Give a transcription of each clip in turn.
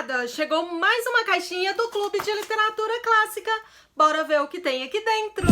moçada! Chegou mais uma caixinha do Clube de Literatura Clássica. Bora ver o que tem aqui dentro!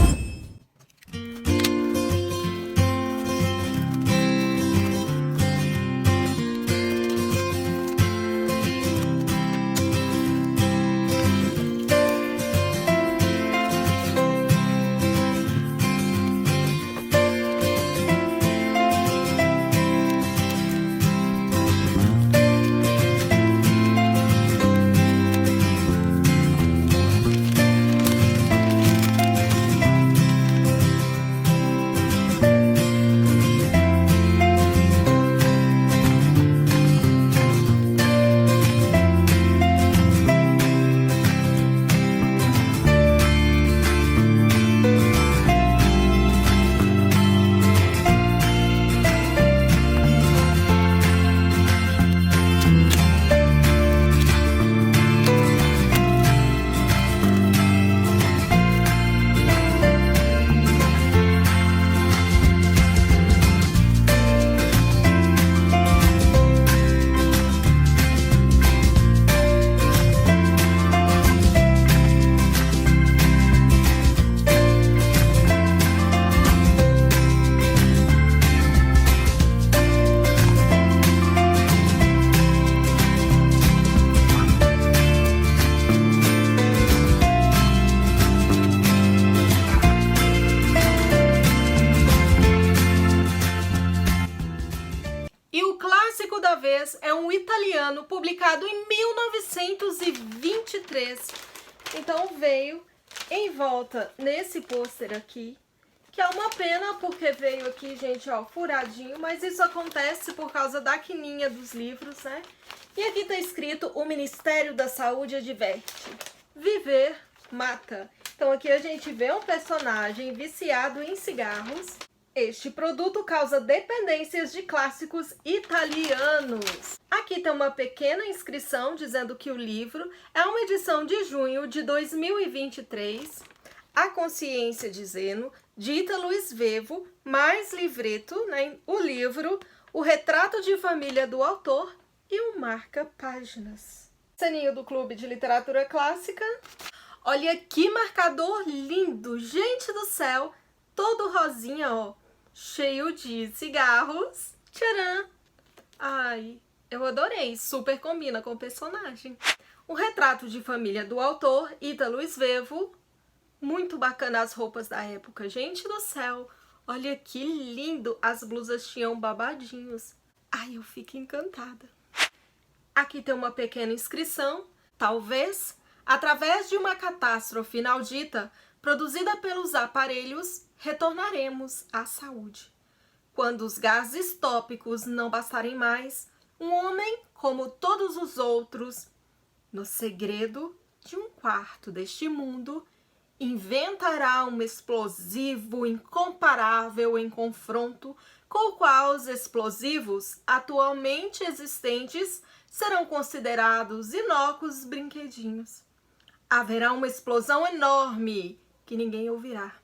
E o clássico da vez é um italiano publicado em 1923. Então veio em volta nesse pôster aqui, que é uma pena porque veio aqui, gente, ó, furadinho, mas isso acontece por causa da quininha dos livros, né? E aqui tá escrito: o Ministério da Saúde adverte: viver mata. Então aqui a gente vê um personagem viciado em cigarros. Este produto causa dependências de clássicos italianos. Aqui tem uma pequena inscrição dizendo que o livro é uma edição de junho de 2023. A Consciência de Zeno, de Ítalo Svevo, mais livreto, né? O livro, o retrato de família do autor e o marca-páginas. Seninho do Clube de Literatura Clássica. Olha que marcador lindo! Gente do céu! Todo rosinha, ó, cheio de cigarros. Tcharam! Ai, eu adorei, super combina com o personagem. O retrato de família do autor, Ítalo Svevo. Muito bacana as roupas da época, gente do céu. Olha que lindo, as blusas tinham babadinhos. Ai, eu fico encantada. Aqui tem uma pequena inscrição. Talvez, através de uma catástrofe inaudita, produzida pelos aparelhos, retornaremos à saúde. Quando os gases tópicos não bastarem mais, um homem, como todos os outros, no segredo de um quarto deste mundo, inventará um explosivo incomparável em confronto com o qual os explosivos atualmente existentes serão considerados inócuos brinquedinhos. Haverá uma explosão enorme que ninguém ouvirá.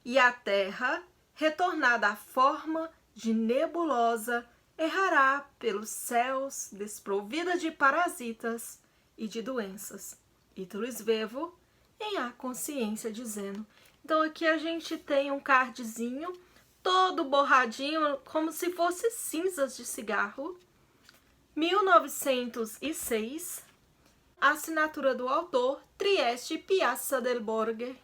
E a Terra, retornada à forma de nebulosa, errará pelos céus desprovida de parasitas e de doenças. Ítalo Svevo, em A Consciência de Zeno. Então aqui a gente tem um cardzinho todo borradinho, como se fosse cinzas de cigarro. 1906. A assinatura do autor, Trieste Piazza del Borghe.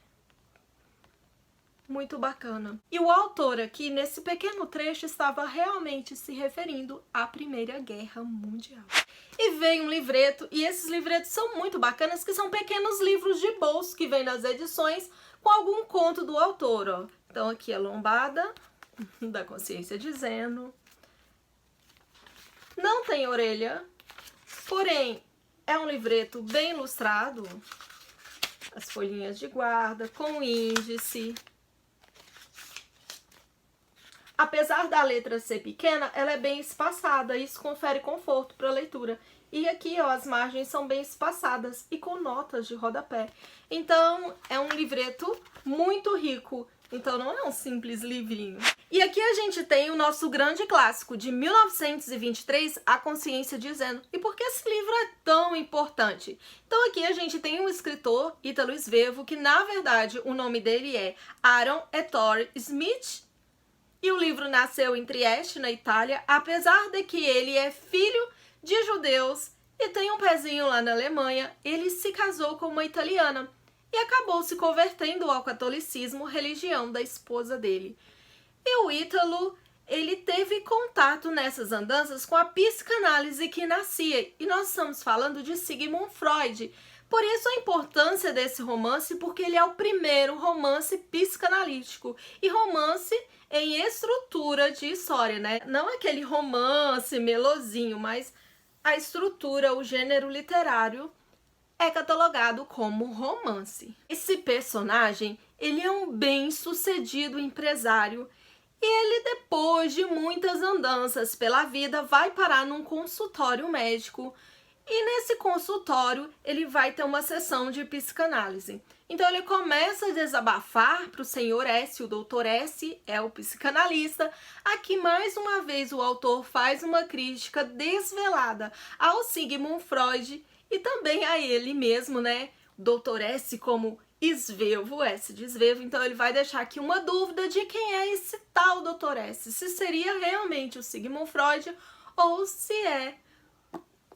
Muito bacana. E o autor aqui, nesse pequeno trecho, estava realmente se referindo à Primeira Guerra Mundial. E veio um livreto, e esses livretos são muito bacanas, que são pequenos livros de bolso que vêm nas edições com algum conto do autor, ó. Então aqui a lombada da Consciência de Zeno. Não tem orelha, porém é um livreto bem ilustrado. As folhinhas de guarda, com índice. Apesar da letra ser pequena, ela é bem espaçada, isso confere conforto para a leitura. E aqui, ó, as margens são bem espaçadas e com notas de rodapé. Então, é um livreto muito rico Então não é um simples livrinho. E aqui a gente tem o nosso grande clássico de 1923, A Consciência de Zeno. E por que esse livro é tão importante? Então aqui a gente tem um escritor, Ítalo Svevo, que na verdade o nome dele é Aaron Ettore Smith, e o livro nasceu em Trieste, na Itália, apesar de que ele é filho de judeus e tem um pezinho lá na Alemanha. Ele se casou com uma italiana e acabou se convertendo ao catolicismo, religião da esposa dele. E o Ítalo, ele teve contato nessas andanças com a psicanálise que nascia. E nós estamos falando de Sigmund Freud. Por isso a importância desse romance, porque ele é o primeiro romance psicanalítico. E romance em estrutura de história, né? Não aquele romance melosinho, mas a estrutura, o gênero literário é catalogado como romance. Esse personagem, ele é um bem-sucedido empresário e ele, depois de muitas andanças pela vida, vai parar num consultório médico. E nesse consultório, ele vai ter uma sessão de psicanálise. Então ele começa a desabafar para o senhor S, o doutor S é o psicanalista. Aqui, mais uma vez, o autor faz uma crítica desvelada ao Sigmund Freud e também a ele mesmo, né? Doutor S como Svevo, S de Svevo. Então ele vai deixar aqui uma dúvida de quem é esse tal doutor S. Se seria realmente o Sigmund Freud ou se é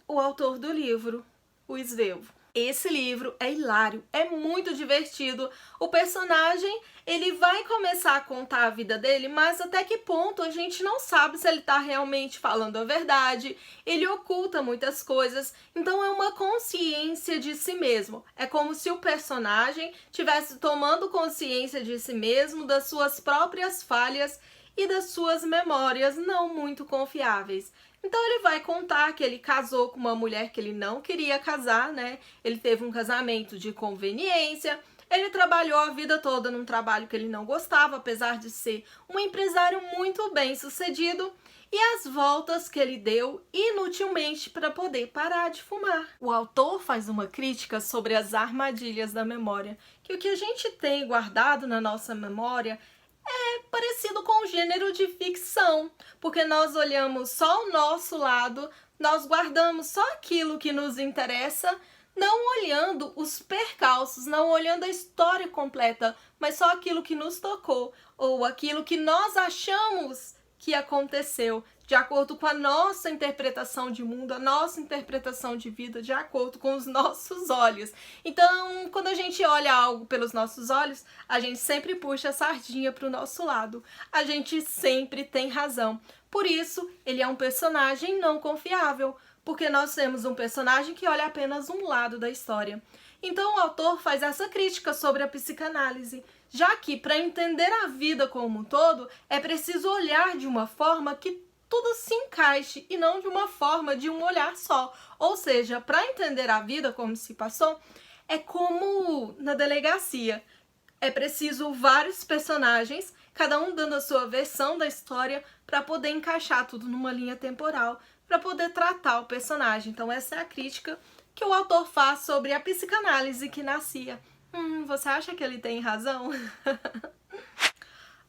o autor do livro, o Svevo. Esse livro é hilário, é muito divertido. O personagem, ele vai começar a contar a vida dele, mas até que ponto a gente não sabe se ele está realmente falando a verdade. Ele oculta muitas coisas, então é uma consciência de si mesmo. É como se o personagem estivesse tomando consciência de si mesmo, das suas próprias falhas e das suas memórias não muito confiáveis. Então ele vai contar que ele casou com uma mulher que ele não queria casar, né? Ele teve um casamento de conveniência, ele trabalhou a vida toda num trabalho que ele não gostava, apesar de ser um empresário muito bem sucedido, e as voltas que ele deu inutilmente para poder parar de fumar. O autor faz uma crítica sobre as armadilhas da memória, que o que a gente tem guardado na nossa memória é parecido com o gênero de ficção, porque nós olhamos só o nosso lado, nós guardamos só aquilo que nos interessa, não olhando os percalços, não olhando a história completa, mas só aquilo que nos tocou, ou aquilo que nós achamos que aconteceu, de acordo com a nossa interpretação de mundo, a nossa interpretação de vida, de acordo com os nossos olhos. Então, quando a gente olha algo pelos nossos olhos, a gente sempre puxa a sardinha para o nosso lado. A gente sempre tem razão. Por isso, ele é um personagem não confiável, porque nós temos um personagem que olha apenas um lado da história. Então, o autor faz essa crítica sobre a psicanálise, já que, para entender a vida como um todo, é preciso olhar de uma forma que tudo se encaixe e não de uma forma de um olhar só. Ou seja, para entender a vida como se passou, é como na delegacia. É preciso vários personagens, cada um dando a sua versão da história para poder encaixar tudo numa linha temporal, para poder tratar o personagem. Então essa é a crítica que o autor faz sobre a psicanálise que nascia. Você acha que ele tem razão?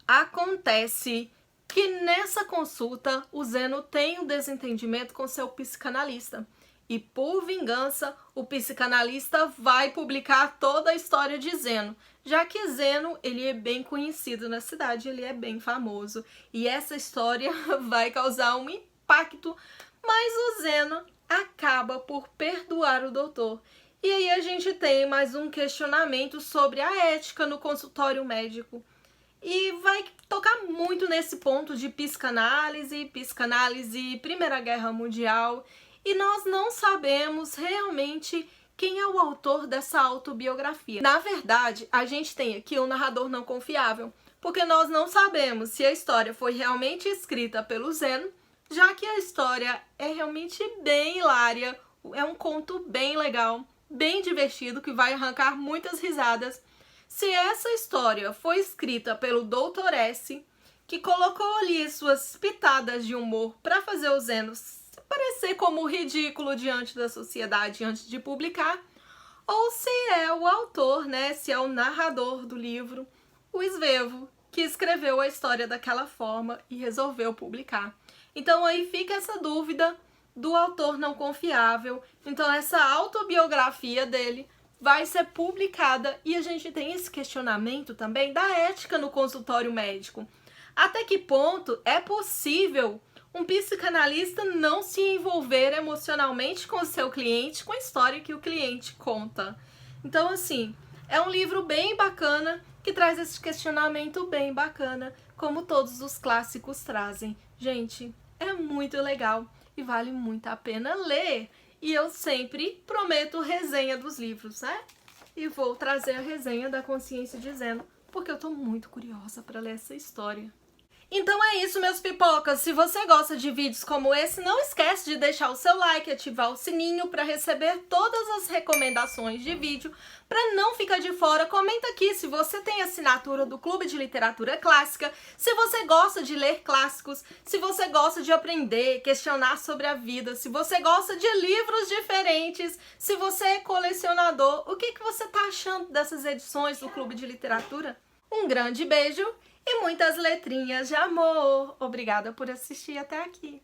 Acontece que nessa consulta o Zeno tem um desentendimento com seu psicanalista. E por vingança, o psicanalista vai publicar toda a história de Zeno, já que Zeno, ele é bem conhecido na cidade, ele é bem famoso. E essa história vai causar um impacto, mas o Zeno acaba por perdoar o doutor. E aí a gente tem mais um questionamento sobre a ética no consultório médico. E vai tocar muito nesse ponto de psicanálise, Primeira Guerra Mundial. E nós não sabemos realmente quem é o autor dessa autobiografia. Na verdade, a gente tem aqui um narrador não confiável, porque nós não sabemos se a história foi realmente escrita pelo Zeno, já que a história é realmente bem hilária, é um conto bem legal, bem divertido, que vai arrancar muitas risadas. Se essa história foi escrita pelo Dr. S, que colocou ali suas pitadas de humor para fazer o Zeno parecer como ridículo diante da sociedade antes de publicar, ou se é o autor, né, se é o narrador do livro, o Svevo, que escreveu a história daquela forma e resolveu publicar. Então aí fica essa dúvida do autor não confiável. Então essa autobiografia dele vai ser publicada e a gente tem esse questionamento também da ética no consultório médico. Até que ponto é possível um psicanalista não se envolver emocionalmente com o seu cliente, com a história que o cliente conta? Então, assim, é um livro bem bacana que traz esse questionamento bem bacana, como todos os clássicos trazem. Gente, é muito legal e vale muito a pena ler. E eu sempre prometo resenha dos livros, né? E vou trazer a resenha da Consciência Dizendo, porque eu tô muito curiosa para ler essa história. Então é isso, meus pipocas. Se você gosta de vídeos como esse, não esquece de deixar o seu like e ativar o sininho para receber todas as recomendações de vídeo. Para não ficar de fora, comenta aqui se você tem assinatura do Clube de Literatura Clássica, se você gosta de ler clássicos, se você gosta de aprender, questionar sobre a vida, se você gosta de livros diferentes, se você é colecionador, o que você tá achando dessas edições do Clube de Literatura? Um grande beijo! E muitas letrinhas de amor. Obrigada por assistir até aqui.